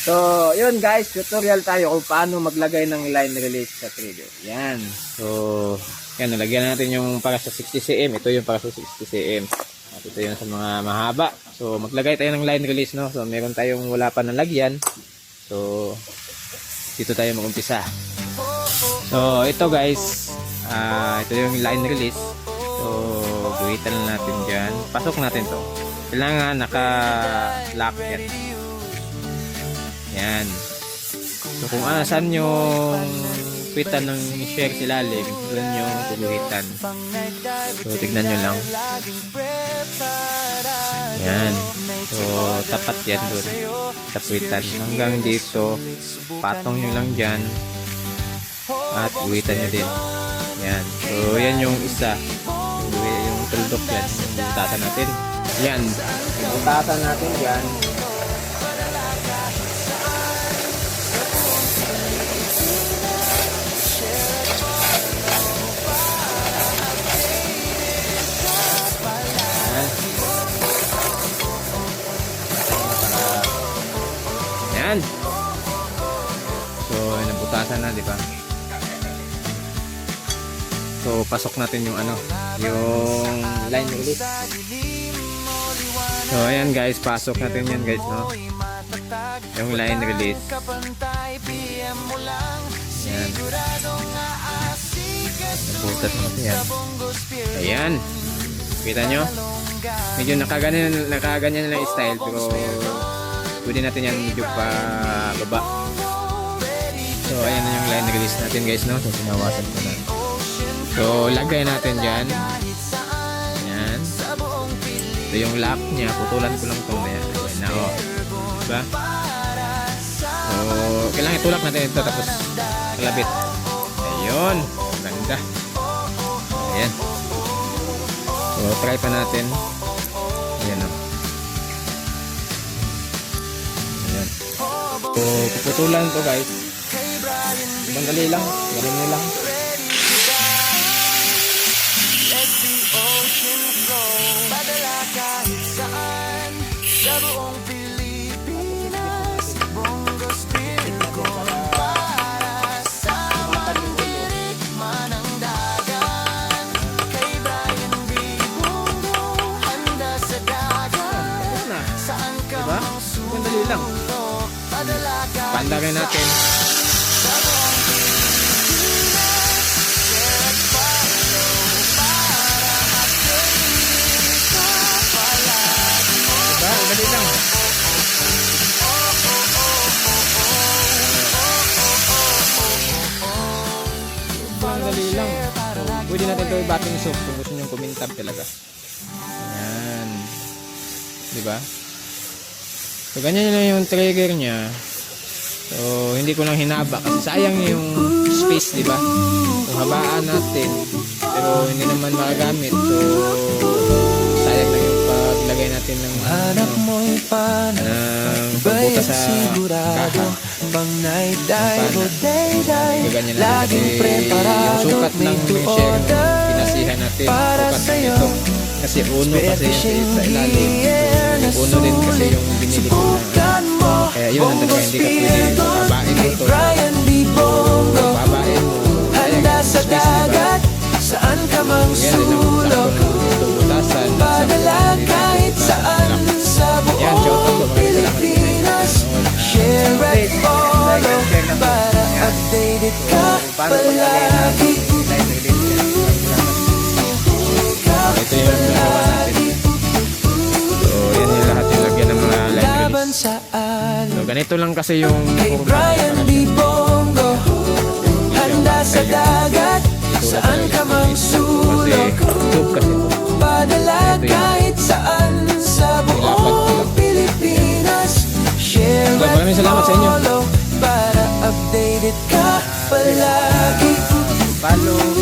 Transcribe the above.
So, yun guys, tutorial tayo kung paano maglagay ng line release sa trigger. Yan. So, yan, nalagyan natin yung para sa 60 cm. Ito yung para sa 60 cm. At ito yung sa mga mahaba. So, maglagay tayo ng line release, no? So, meron tayong wala pa nalagyan. So, dito tayo mag-umpisa. So, ito guys, ito yung line release. So, guhitan lang natin dyan. Pasok natin to. Kailangan naka-lock yan. Yan. So kung saan yung pitan ng share silalim, doon yung guguhitan. So tignan nyo lang. Yan. So tapat yan doon. Sa pitan. Hanggang dito, patong nyo lang dyan. At guhitan nyo din. Yan. So yan yung isa. Yung tuldok yan. Yung butasan natin. Yan. Yung butasan natin dyan. Yan. So, nabutasan na, di ba? So, pasok natin yung yung line release. So, ayan guys, pasok natin yan guys, no? Yung line release. Yan. Nabutas natin yan. Ayan. Kita nyo? Medyo nakaganyan lang yung style, pero pwede natin yan medyo pa baba. So ayan na yung line release natin guys, no? So sinawasan ko na. So lagay natin dyan. Ayan. Ito yung lock nya. Putulan ko lang itong ayan na, oh. Diba? So kailangan itulak natin ito tapos kalabit. Ayun. Ganda. Ayan. So try pa natin. Ayan, oh. So, puputulan to guys. Bandali lang. Galing nyo lang. Let the ocean flow. Padala kahit saan. Sa buong Pilipinas. Bongo spirit ko. Para sa mandirik man ang dagan. Kay Brian B. Bongo. Handa sa dagan. Saan ka mang Bandali lang. Panda rin natin. Diba? Dali lang. Dali lang. Pwede natin ito i-batting soap kung gusto nyo kumintab talaga. Ayan. Diba? So ganyan lang yung trigger nya. So hindi ko lang hinaba kasi sayang yung space, di ba? So habaan natin pero hindi naman magagamit. So sayang lang yung paglagay natin ng pagbuta sa kaha. Ganyan natin kasi yung sukat ng share pinasihan natin. Sukat na ito kasi uno kasi sa ilalim. Uno din kasi yung binili ko na kaya yun ang talaga hindi ka pwede babain ito. Babain mo handa sa dagat saan ka mang sulok. Padala kahit saan sa buong Pilipinas. Share and follow para updated ka palagi. Ito yung nagawa natin. So yan yung lahat yung lagyan ng mga line release. So ganito lang kasi yung Brian B. Bongo. Handa sa dagat saan ka mang sulok. Padala kahit saan sa buong Pilipinas. Share maraming salamat sa inyo. follow para updated ka palagi. Follow